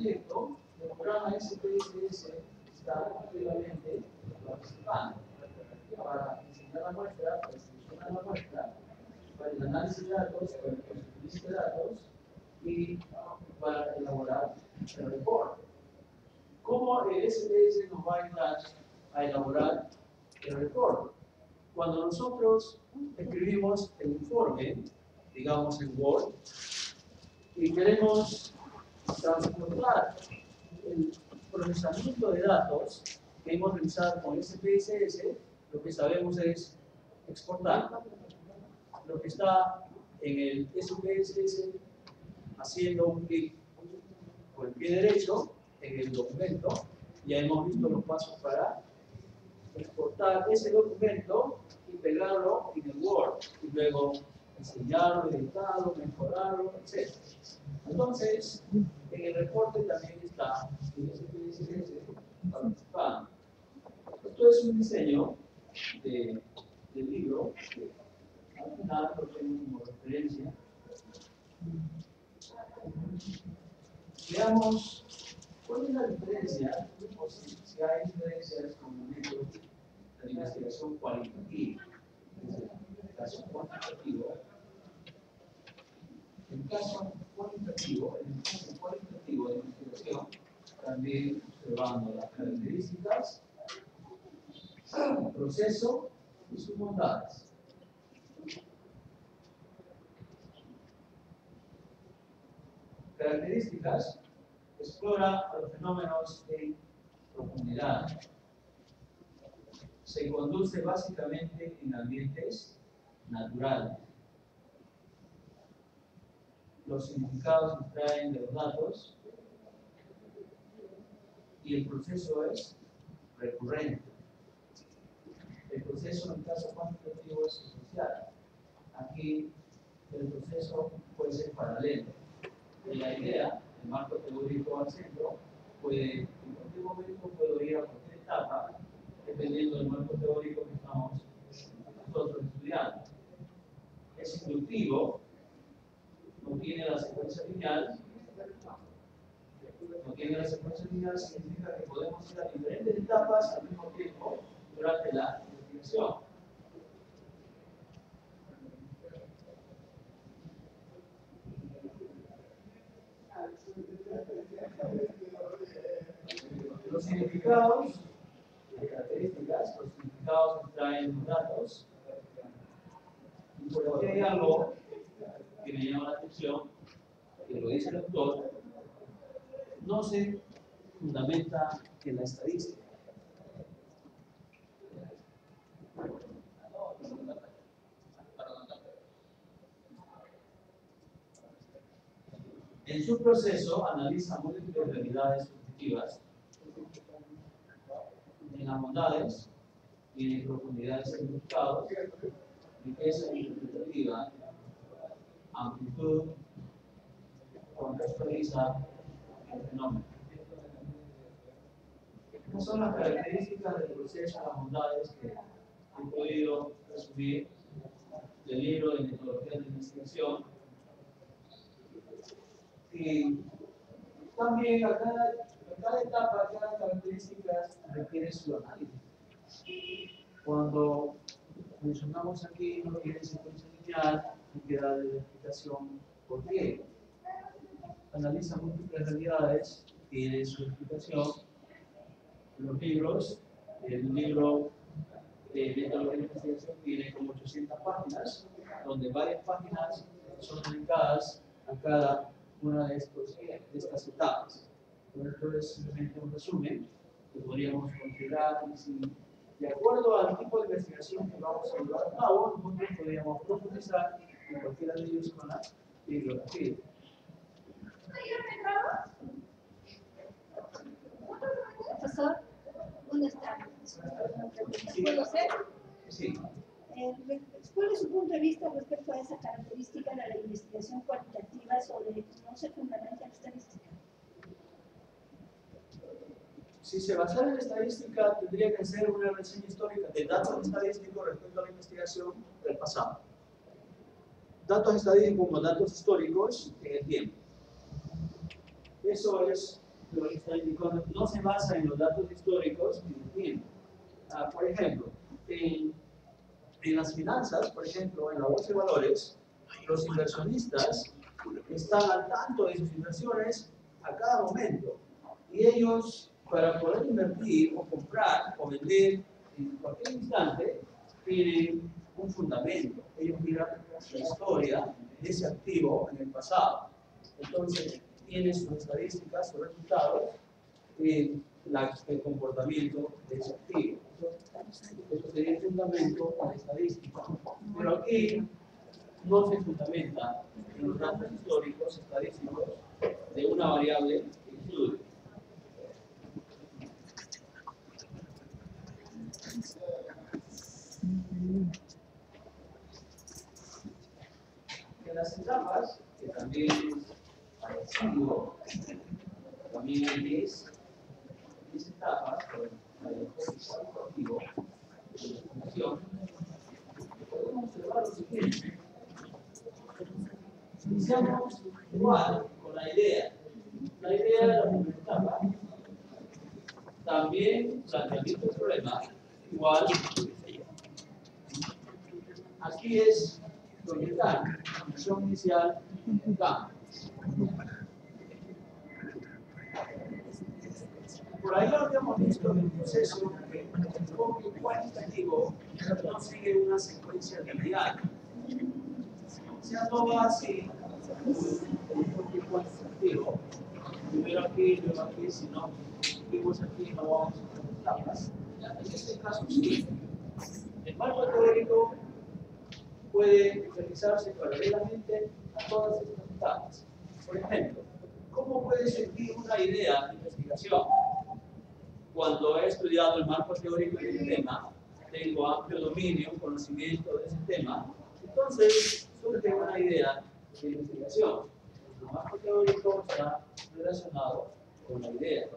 proyecto, el programa SPSS está activamente participando para diseñar la muestra, para seleccionar la muestra, para el análisis de datos, para el construir de datos y para elaborar el reporte. ¿Cómo el SPS nos va a ayudar a elaborar el reporte? Cuando nosotros escribimos el informe, digamos en Word, y queremos transportar el procesamiento de datos que hemos realizado con SPSS, lo que sabemos es exportar lo que está en el SPSS haciendo un clic con el pie derecho en el documento. Ya hemos visto los pasos para exportar ese documento y pegarlo en el Word y luego enseñarlo, editarlo, mejorarlo, etc. Entonces, en el reporte también está el SPSS participando. Esto es un diseño del libro, que al final lo tengo como referencia. Veamos cuál es la diferencia, o si hay diferencias con el método de investigación cualitativa. El caso cuantitativo. El caso cualitativo, en el caso cualitativo de investigación, también observando las características, el proceso y sus bondades. Características: explora los fenómenos en profundidad. Se conduce básicamente en ambientes naturales. Los significados se extraen de los datos y el proceso es recurrente. El proceso en el caso cuantitativo es secuencial. Aquí el proceso puede ser paralelo. Y la idea, el marco teórico al centro, en cualquier momento puedo ir a cualquier etapa, dependiendo del marco teórico que estamos nosotros estudiando. Es inductivo, no tiene la secuencia lineal. No tiene la secuencia lineal significa que podemos ir a diferentes etapas al mismo tiempo durante la investigación. Los significados, las características, los significados extraen los datos. Y por aquí hay algo que me llama la atención, que lo dice el autor: no se fundamenta en la estadística. En su proceso analiza múltiples realidades subjetivas en las bondades y en profundidades de significados, riqueza interpretativa, amplitud, contextualiza el fenómeno. Estas son las características del proceso, las bondades que he podido resumir del libro de metodología de investigación. Y también a cada etapa, cada característica requiere su análisis. Cuando mencionamos aquí no tiene secuencia lineal, hay que darle la explicación por qué. Analiza múltiples realidades, tiene su explicación. Los libros, el libro de metodología de investigación tiene como 800 páginas, donde varias páginas son dedicadas a cada una de estas etapas. Esto es simplemente un resumen que podríamos considerar, y si de acuerdo al tipo de investigación que vamos a llevar a cabo, nosotros podríamos profundizar en cualquiera de ellos con la bibliografía. Profesor, buenas tardes. ¿Puedo hacer? Sí. ¿Cuál es su punto de vista respecto a esa característica de la investigación cualitativa sobre no se fundamenta en estadística? Si se basara en estadística, tendría que ser una reseña histórica de datos estadísticos respecto a la investigación del pasado. Datos estadísticos como datos históricos en el tiempo. Eso es cuando no se basa en los datos históricos, por ejemplo, en las finanzas, por ejemplo, en la bolsa de valores, los inversionistas están al tanto de sus inversiones a cada momento. Y ellos, para poder invertir o comprar o vender en cualquier instante, tienen un fundamento. Ellos miran la historia de ese activo en el pasado. Entonces, tienen sus estadísticas, sus resultados, el comportamiento de ese activo. Eso sería el fundamento de la estadística. Pero aquí no se fundamenta en los datos históricos, estadísticos, de una variable que estudio. En las etapas, que también es parecido, también es 10 etapas, con la hipótesis activo de la función, podemos observar lo siguiente. Iniciamos igual con la idea. La idea de la primera etapa. También planteamiento del problema, igual. Aquí es proyectar función inicial campo. Por ahí habíamos visto en el proceso que el enfoque cuantitativo no sigue una secuencia lineal. O sea, no va así el enfoque cuantitativo. Primero aquí, luego aquí, si no vimos aquí, no vamos a hacer etapas. En este caso sí. El marco teórico puede realizarse paralelamente a todas estas etapas. Por ejemplo, ¿cómo puede surgir una idea de investigación? Cuando he estudiado el marco teórico de un tema, tengo amplio dominio, conocimiento de ese tema, entonces surge una idea de investigación. El marco teórico está relacionado con la idea.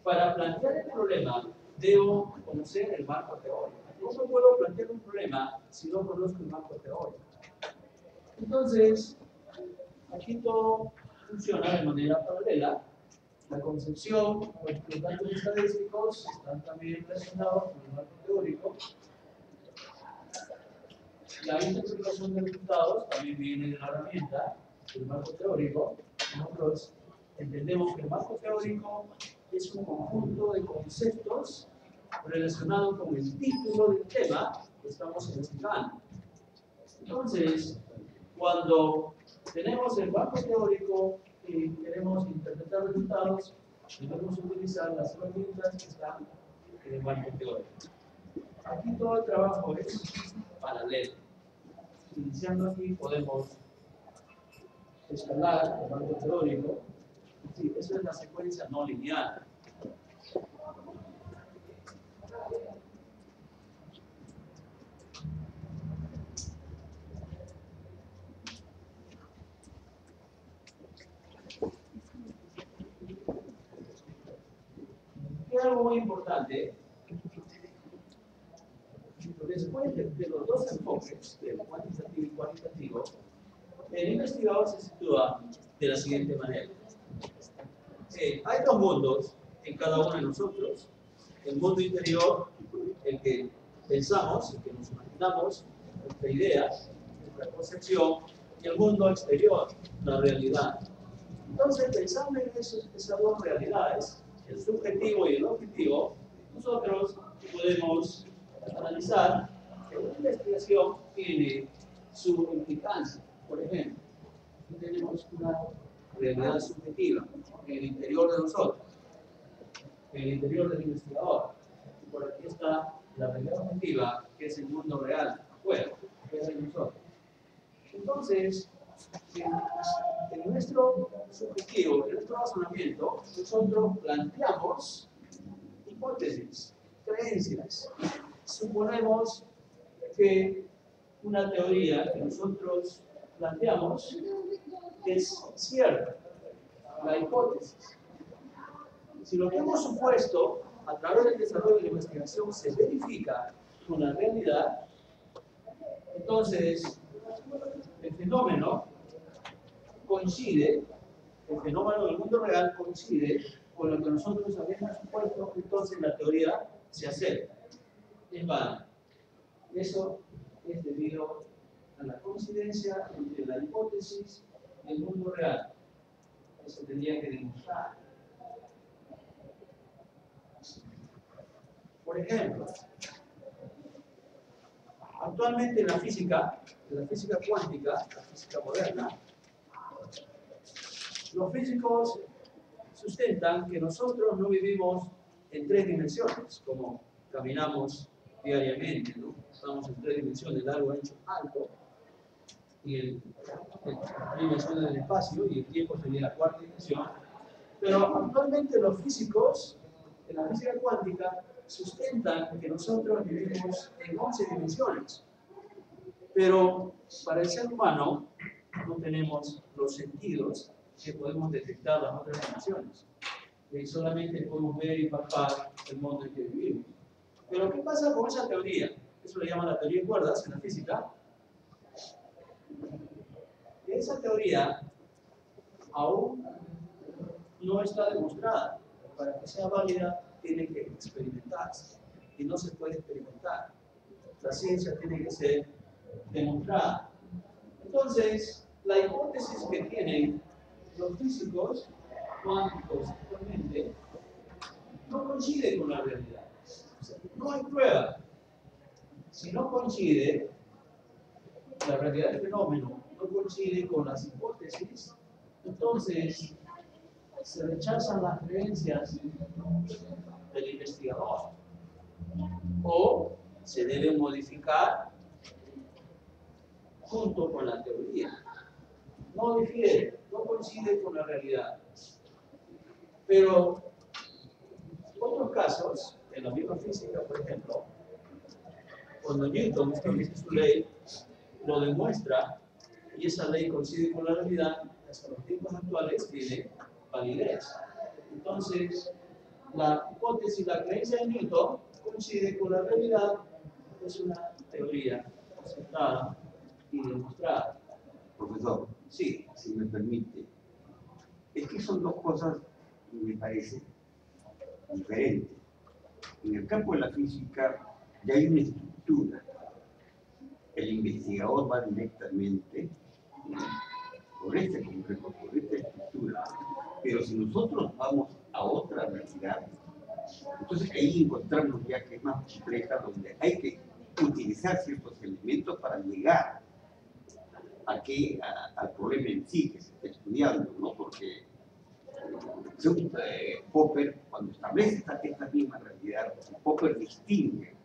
Para plantear el problema, debo conocer el marco teórico. ¿Cómo puedo plantear un problema si no conozco el marco teórico? Entonces, aquí todo funciona de manera paralela. La concepción, los datos estadísticos están también relacionados con el marco teórico. La interpretación de resultados también viene de la herramienta del marco teórico. Nosotros entendemos que el marco teórico es un conjunto de conceptos relacionados con el título del tema que estamos investigando. Entonces, cuando tenemos el marco teórico y queremos interpretar resultados, debemos utilizar las herramientas que están en el marco teórico. Aquí todo el trabajo es paralelo. Iniciando aquí podemos escalar el marco teórico. Sí, eso es la secuencia no lineal. Y algo muy importante, después de los dos enfoques, del cuantitativo y cualitativo, el investigador se sitúa de la siguiente manera. Hay dos mundos en cada uno de nosotros. El mundo interior, el que pensamos, el que nos imaginamos, nuestra idea, nuestra concepción, y el mundo exterior, la realidad. Entonces, pensando en esas dos realidades, el subjetivo y el objetivo, nosotros podemos analizar que una investigación tiene su implicancia. Por ejemplo, aquí tenemos una realidad subjetiva en el interior de nosotros, en el interior del investigador. Y por aquí está la realidad objetiva, que es el mundo real, afuera, que es de nosotros. Entonces, en nuestro subjetivo, en nuestro razonamiento, nosotros planteamos hipótesis, creencias. Suponemos que una teoría que nosotros planteamos es cierta, la hipótesis. Si lo que hemos supuesto a través del desarrollo de la investigación se verifica con la realidad, entonces el fenómeno coincide el fenómeno del mundo real coincide con lo que nosotros habíamos supuesto, entonces la teoría se acerca. Es vana. Eso es debido a la coincidencia entre la hipótesis y el mundo real. Eso tendría que demostrar. Por ejemplo, actualmente en la física cuántica, la física moderna, los físicos sustentan que nosotros no vivimos en 3 dimensiones, como caminamos diariamente, ¿no? Estamos en 3 dimensiones, largo, ancho, alto, y en 3 dimensiones del espacio, y el tiempo sería la 4ª dimensión. Pero actualmente los físicos, en la física cuántica, sustentan que nosotros vivimos en 11 dimensiones. Pero para el ser humano no tenemos los sentidos que podemos detectar las otras dimensiones. Y solamente podemos ver y palpar el mundo en que vivimos. Pero ¿qué pasa con esa teoría? Eso le llaman la teoría de cuerdas en la física. Esa teoría aún no está demostrada. Para que sea válida tiene que experimentarse. Y no se puede experimentar. La ciencia tiene que ser demostrada. Entonces, la hipótesis que tienen los físicos cuánticos actualmente no coincide con la realidad. O sea, no hay prueba. Si no coincide, la realidad del fenómeno no coincide con las hipótesis, entonces se rechazan las creencias del investigador o se deben modificar junto con la teoría. No difiere, no coincide con la realidad. Pero otros casos, en la misma física, por ejemplo, cuando Newton establece su ley, lo demuestra y esa ley coincide con la realidad, hasta los tiempos actuales tiene validez. Entonces, la hipótesis, la creencia de Newton coincide con la realidad, es una teoría aceptada y demostrada. Profesor, Sí. si me permite, es que son 2 cosas que me parecen diferentes. En el campo de la física ya hay una estructura. El investigador va directamente por esta estructura. Pero si nosotros vamos a otra realidad, entonces ahí encontramos ya que es más compleja, donde hay que utilizar ciertos elementos para llegar al problema en sí que se está estudiando, ¿no? Porque según Popper, cuando establece esta misma realidad, Popper distingue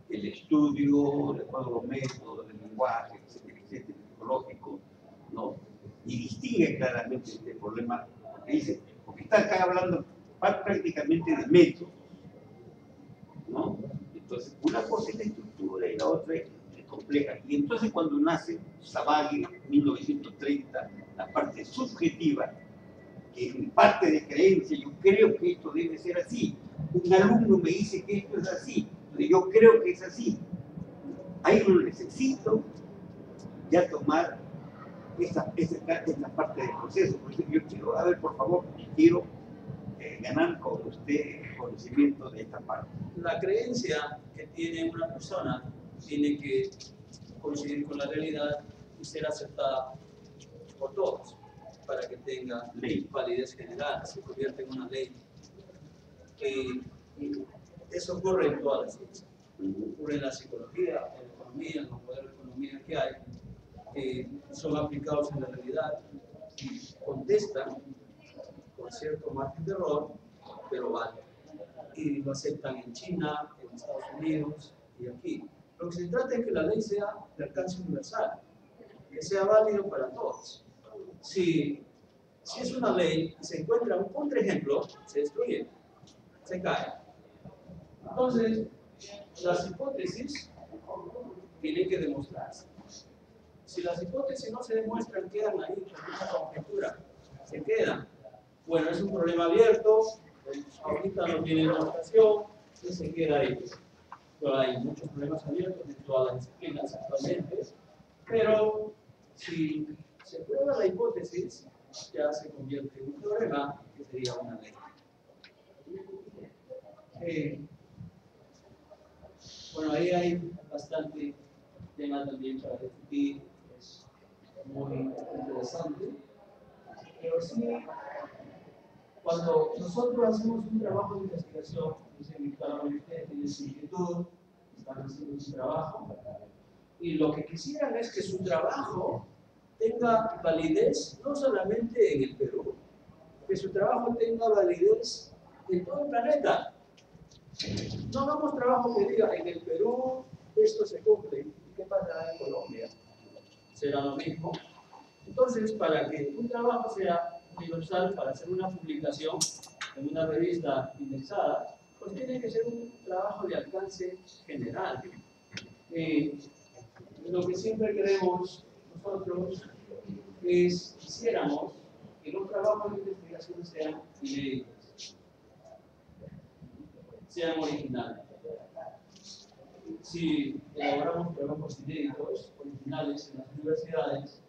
el estudio, de acuerdo a los métodos, del lenguaje, etcétera, psicológico, ¿no? Y distingue claramente este problema, porque dice, porque está acá hablando prácticamente de métodos, ¿no? Entonces, una cosa es la estructura y la otra es compleja. Y entonces cuando nace Savage en 1930, la parte subjetiva, que es mi parte de creencia, yo creo que esto debe ser así. Un alumno me dice que esto es así, entonces yo creo que es así. Ahí no necesito ya tomar esta parte del proceso. Por eso yo quiero, a ver, por favor, quiero ganar con usted conocimiento de esta parte. La creencia que tiene una persona tiene que coincidir con la realidad y ser aceptada por todos para que tenga validez general, se convierte en una ley. Y eso ocurre en todas las ciencias. Ocurre en la psicología, en la economía, en los modelos de economía que hay, que son aplicados en la realidad y contestan con cierto margen de error, pero vale. Y lo aceptan en China, en Estados Unidos y aquí. Lo que se trata es que la ley sea de alcance universal, que sea válido para todos. Si es una ley y se encuentra un contraejemplo, se destruye, se cae. Entonces, las hipótesis tienen que demostrarse. Si las hipótesis no se demuestran, quedan ahí con una conjetura, se quedan. Bueno, es un problema abierto, ahorita no tiene demostración y se queda ahí. Pero hay muchos problemas abiertos en todas las disciplinas actualmente, pero si se prueba la hipótesis, ya se convierte en un teorema que sería una ley. Bueno, ahí hay bastante tema también para discutir, es muy interesante, pero sí, cuando nosotros hacemos un trabajo de investigación, cada uno de ustedes tiene su inquietud, están haciendo su trabajo, y lo que quisieran es que su trabajo tenga validez no solamente en el Perú, que su trabajo tenga validez en todo el planeta. No hagamos trabajo que diga en el Perú esto se cumple, ¿y qué pasa en Colombia? ¿Será lo mismo? Entonces, para que un trabajo sea universal, para hacer una publicación en una revista indexada, pues tiene que ser un trabajo de alcance general. Lo que siempre queremos nosotros es, quisiéramos que los trabajos de investigación sean inéditos, sean originales. Si elaboramos trabajos inéditos, originales en las universidades,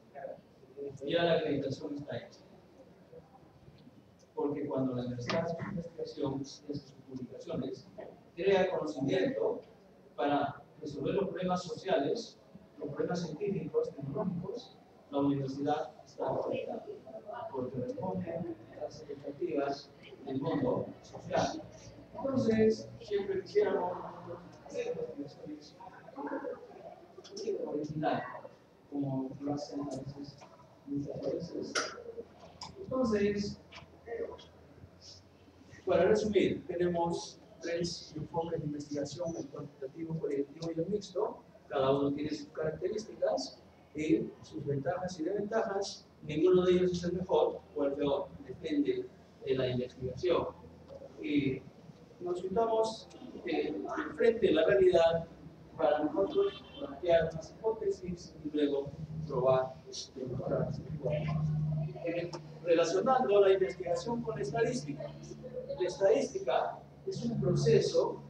ya la acreditación está hecha. Porque cuando la universidad hace su investigación, hace sus publicaciones, crea conocimiento para resolver los problemas sociales, los problemas científicos, tecnológicos, la universidad está acreditada, porque responde a las expectativas del mundo social. Entonces, siempre quisiéramos hacer investigaciones originales, como lo hacen a veces, muchas veces. Entonces, para resumir, tenemos 3 enfoques de investigación: el cuantitativo, el colectivo y el mixto. Cada uno tiene sus características y sus ventajas y desventajas. Ninguno de ellos es el mejor o el peor, depende de la investigación. Y nos juntamos enfrente de la realidad para nosotros plantear unas hipótesis y luego probar y mejorar. Relacionando la investigación con la estadística. La estadística es un proceso